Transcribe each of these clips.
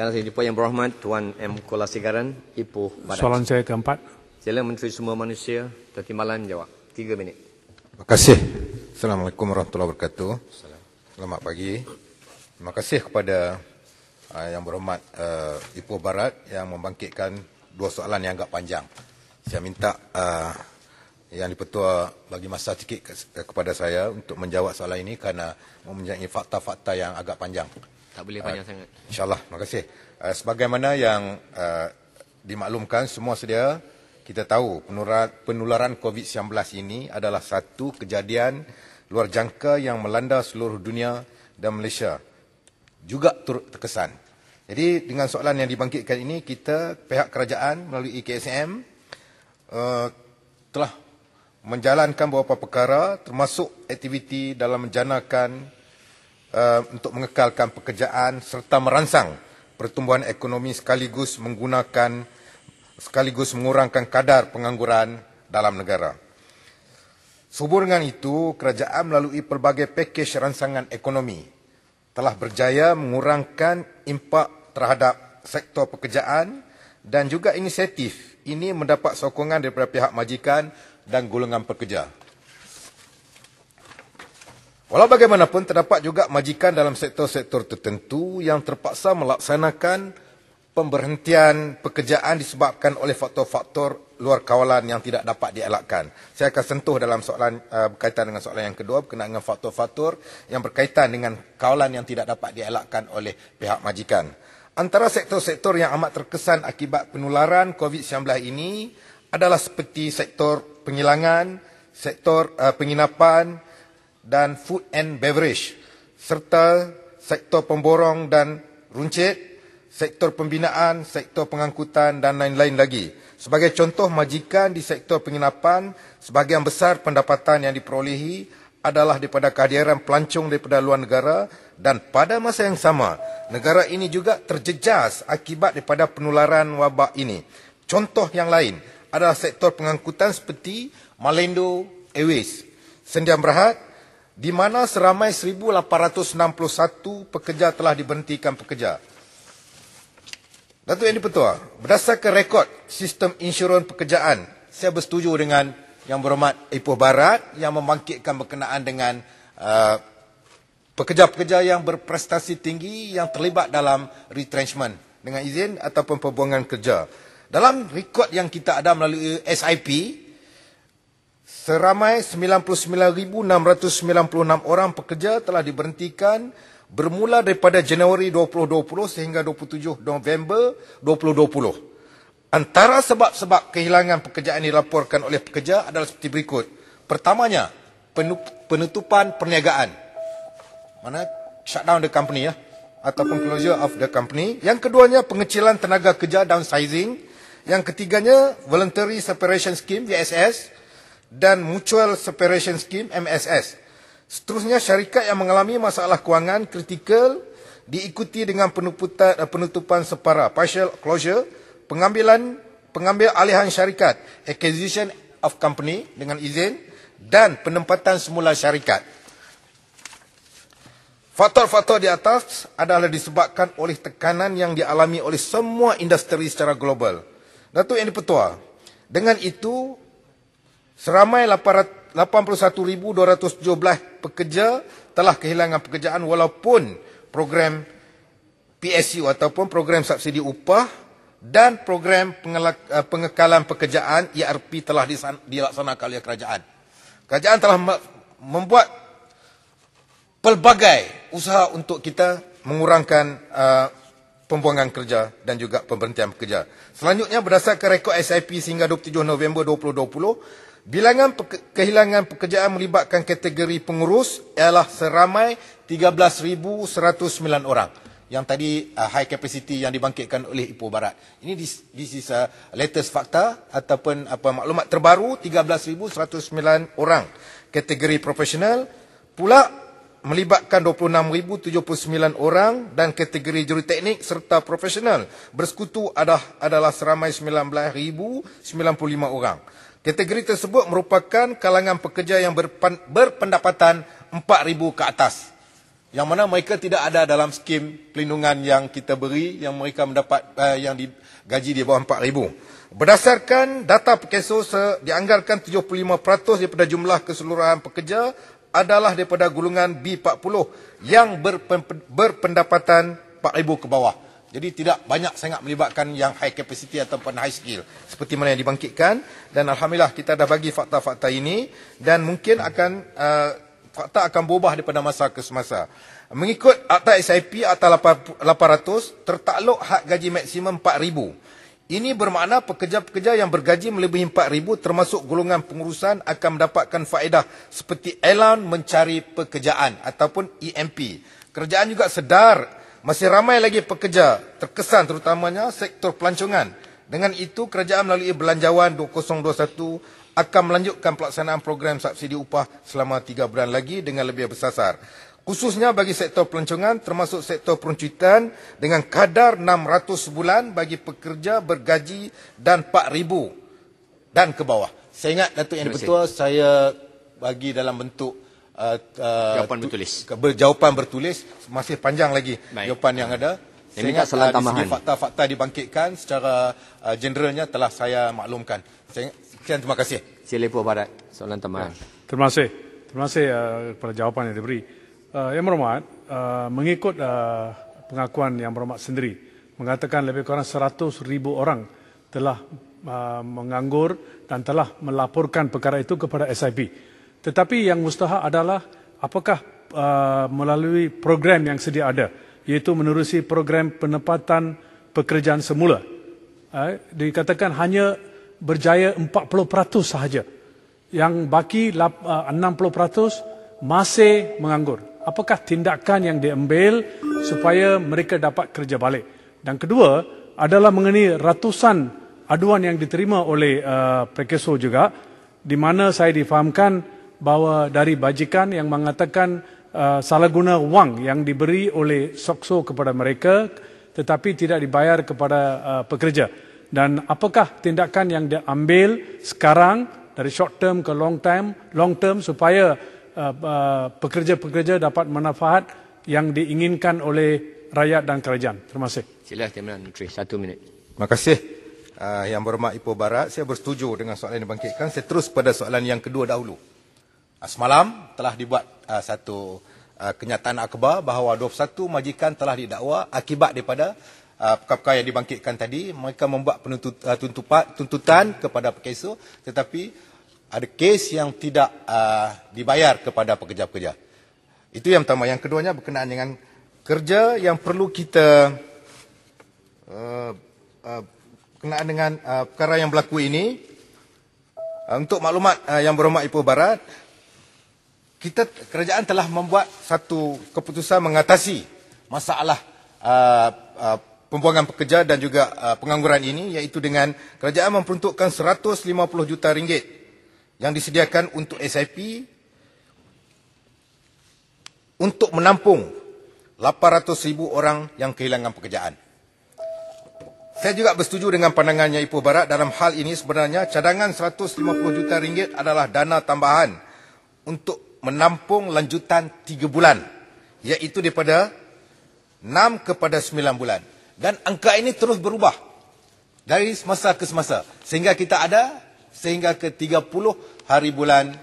Kerana Dipuan Yang Berhormat Tuan M. Kulasigaran, Ipoh Barat. Soalan saya keempat. Sila Menteri Sumber Manusia dan Timbalan jawab. 3 minit. Terima kasih. Assalamualaikum warahmatullahi wabarakatuh. Selamat pagi. Terima kasih kepada Yang Berhormat Ipoh Barat yang membangkitkan dua soalan yang agak panjang. Saya minta Yang Dipertua bagi masa sikit kepada saya untuk menjawab soalan ini kerana mempunyai fakta-fakta yang agak panjang. Tak boleh panjang sangat. InsyaAllah, terima kasih. Sebagaimana yang dimaklumkan semua sedia, kita tahu penularan COVID-19 ini adalah satu kejadian luar jangka yang melanda seluruh dunia dan Malaysia juga turut terkesan. Jadi dengan soalan yang dibangkitkan ini, kita pihak kerajaan melalui KSM telah menjalankan beberapa perkara termasuk aktiviti dalam menjanakan untuk mengekalkan pekerjaan serta merangsang pertumbuhan ekonomi sekaligus mengurangkan kadar pengangguran dalam negara. Sehubung dengan itu, kerajaan melalui pelbagai pakej rangsangan ekonomi telah berjaya mengurangkan impak terhadap sektor pekerjaan dan juga inisiatif ini mendapat sokongan daripada pihak majikan dan golongan pekerja. Walau bagaimanapun, terdapat juga majikan dalam sektor-sektor tertentu yang terpaksa melaksanakan pemberhentian pekerjaan disebabkan oleh faktor-faktor luar kawalan yang tidak dapat dielakkan. Saya akan sentuh dalam soalan berkaitan dengan soalan yang kedua berkenaan dengan faktor-faktor yang berkaitan dengan kawalan yang tidak dapat dielakkan oleh pihak majikan. Antara sektor-sektor yang amat terkesan akibat penularan COVID-19 ini adalah seperti sektor pengilangan, sektor penginapan dan food and beverage, serta sektor pemborong dan runcit, sektor pembinaan, sektor pengangkutan dan lain-lain lagi. Sebagai contoh, majikan di sektor penginapan, sebahagian besar pendapatan yang diperolehi adalah daripada kehadiran pelancong daripada luar negara dan pada masa yang sama, negara ini juga terjejas akibat daripada penularan wabak ini. Contoh yang lain adalah sektor pengangkutan seperti Malindo Airways, Sdn Bhd, di mana seramai 1,861 pekerja telah diberhentikan pekerja. Datuk Yang Dipertua, berdasarkan rekod sistem insurans pekerjaan, saya bersetuju dengan Yang Berhormat Ipoh Barat yang membangkitkan berkenaan dengan pekerja-pekerja yang berprestasi tinggi yang terlibat dalam retrenchment dengan izin ataupun pembuangan kerja. Dalam rekod yang kita ada melalui SIP, seramai 99,696 orang pekerja telah diberhentikan bermula daripada Januari 2020 sehingga 27 November 2020. Antara sebab-sebab kehilangan pekerjaan dilaporkan oleh pekerja adalah seperti berikut. Pertamanya, penutupan perniagaan. Mana shutdown the company ataupun closure of the company. Yang keduanya, pengecilan tenaga kerja, downsizing. Yang ketiganya, voluntary separation scheme VSS dan Mutual Separation Scheme MSS. Seterusnya, syarikat yang mengalami masalah kewangan kritikal diikuti dengan penutupan separa, partial closure, pengambil alihan syarikat, acquisition of company dengan izin dan penempatan semula syarikat. Faktor-faktor di atas adalah disebabkan oleh tekanan yang dialami oleh semua industri secara global. Datuk Yang Dipertua, dengan itu seramai 81,217 pekerja telah kehilangan pekerjaan walaupun program PSU ataupun program subsidi upah dan program pengekalan pekerjaan ERP telah dilaksanakan oleh kerajaan. Kerajaan telah membuat pelbagai usaha untuk kita mengurangkan pembuangan kerja dan juga pemberhentian pekerja. Selanjutnya, berdasarkan rekod SIP sehingga 27 November 2020, bilangan kehilangan pekerjaan melibatkan kategori pengurus ialah seramai 13,109 orang. Yang tadi high capacity yang dibangkitkan oleh Ipoh Barat. Ini this is latest fakta ataupun maklumat terbaru, 13,109 orang. Kategori profesional pula melibatkan 26,079 orang dan kategori juruteknik serta profesional bersekutu adalah seramai 19,095 orang. Kategori tersebut merupakan kalangan pekerja yang berpendapatan 4,000 ke atas. yang mana mereka tidak ada dalam skim pelindungan yang kita beri, yang mereka mendapat yang gaji di bawah 4,000. Berdasarkan data Perkeso, dianggarkan 75% daripada jumlah keseluruhan pekerja adalah daripada golongan B40 yang berpendapatan 4,000 ke bawah. Jadi tidak banyak sangat melibatkan yang high capacity ataupun high skill seperti mana yang dibangkitkan, dan alhamdulillah kita dah bagi fakta-fakta ini, dan mungkin fakta akan berubah daripada masa ke semasa. Mengikut Akta SIP Akta 800, tertakluk hak gaji maksimum 4,000. Ini bermakna pekerja-pekerja yang bergaji melebihi 4,000 termasuk golongan pengurusan akan mendapatkan faedah seperti Elan Mencari Pekerjaan ataupun EMP. Kerajaan juga sedar masih ramai lagi pekerja terkesan terutamanya sektor pelancongan. Dengan itu, kerajaan melalui Belanjawan 2021 akan melanjutkan pelaksanaan program subsidi upah selama 3 bulan lagi dengan lebih bersasar. Khususnya bagi sektor pelancongan termasuk sektor perancutan dengan kadar 600 sebulan bagi pekerja bergaji dan 4,000 dan ke bawah. Saya ingat Datuk Yang di-Pertua saya bagi dalam bentuk jawapan bertulis, masih panjang lagi. Baik. Jawapan yang ada. Saya ingat dari segi fakta-fakta dibangkitkan secara generalnya telah saya maklumkan. Sekian, terima kasih. Sila Ipoh Barat, soalan tambahan. Terima kasih kepada jawapan yang diberi. Yang berhormat, mengikut pengakuan Yang Berhormat sendiri, mengatakan lebih kurang 100,000 orang telah menganggur dan telah melaporkan perkara itu kepada SIP. Tetapi yang mustahak adalah apakah melalui program yang sedia ada, iaitu menerusi program penempatan pekerjaan semula. Dikatakan hanya berjaya 40% sahaja. Yang baki 60% masih menganggur. Apakah tindakan yang diambil supaya mereka dapat kerja balik? Dan kedua adalah mengenai ratusan aduan yang diterima oleh Perkeso juga, di mana saya difahamkan bahawa dari bajikan yang mengatakan salah guna wang yang diberi oleh SOKSO kepada mereka tetapi tidak dibayar kepada pekerja. Dan apakah tindakan yang diambil sekarang dari short term ke long term supaya pekerja-pekerja dapat manfaat yang diinginkan oleh rakyat dan kerajaan? Terima kasih. Sila Timbalan Menteri, 1 minit. Terima kasih. Yang Berhormat Ipoh Barat, saya bersetuju dengan soalan yang dibangkitkan. Saya terus pada soalan yang kedua dahulu. Semalam telah dibuat satu kenyataan akhbar bahawa 21 majikan telah didakwa akibat daripada perkara yang dibangkitkan tadi. Mereka membuat tuntutan kepada Perkeso, tetapi ada kes yang tidak dibayar kepada pekerja-pekerja. Itu yang pertama. Yang keduanya berkenaan dengan kerja yang perlu kita berkenaan dengan perkara yang berlaku ini. Untuk maklumat Yang Berhormat Ipoh Barat, kerajaan telah membuat satu keputusan mengatasi masalah pembuangan pekerja dan juga pengangguran ini, iaitu dengan kerajaan memperuntukkan 150 juta ringgit yang disediakan untuk SIP untuk menampung 800,000 orang yang kehilangan pekerjaan. Saya juga bersetuju dengan pandangannya Ipoh Barat dalam hal ini. Sebenarnya cadangan 150 juta ringgit adalah dana tambahan untuk menampung lanjutan 3 bulan, iaitu daripada 6 kepada 9 bulan. Dan angka ini terus berubah dari semasa ke semasa, sehingga kita ada sehingga ke 30 hari bulan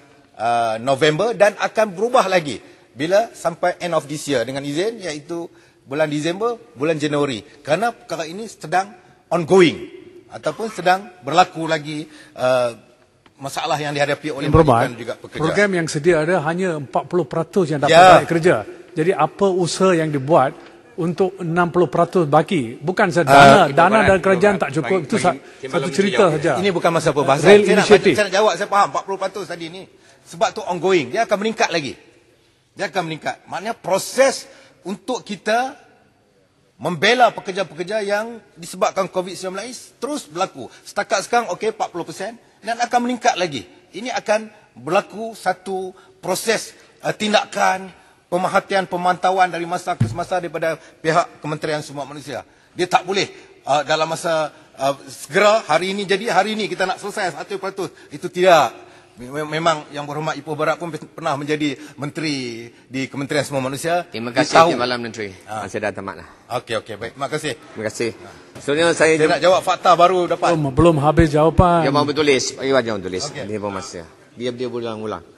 November, dan akan berubah lagi bila sampai end of this year dengan izin, iaitu bulan Disember, bulan Januari. Kerana perkara ini sedang ongoing ataupun sedang berlaku lagi masalah yang dihadapi oleh majikan juga pekerja. Program yang sedia ada hanya 40% yang dapat kerja. Jadi apa usaha yang dibuat untuk 60% baki? Bukan dana dari kerajaan tak cukup. Itu satu cerita saja. Ini bukan masa perbahasan. Saya nak jawab, saya faham 40% tadi ni. Sebab tu ongoing. Dia akan meningkat lagi. Dia akan meningkat. Maknanya proses untuk kita membela pekerja-pekerja yang disebabkan COVID-19 terus berlaku. Setakat sekarang, okey, 40%. Dan akan meningkat lagi. Ini akan berlaku satu proses tindakan, pemerhatian, pemantauan dari masa ke semasa daripada pihak Kementerian Sumber Manusia. Dia tak boleh dalam masa segera hari ini jadi, hari ini kita nak selesai 100%. Itu tidak. Memang Yang Berhormat Ipoh Barat pun pernah menjadi menteri di Kementerian Semua Manusia. Terima kasih Dia tahu. Tim Malam Menteri. Saya dah tamat lah. Okey, baik. Terima kasih. Terima kasih. Sebenarnya saya Saya nak jawab fakta baru dapat. Belum habis jawapan. dia mau bertulis. Bagi wajah tulis. Okey. Ini informasi. Biar dia ulang-ulang.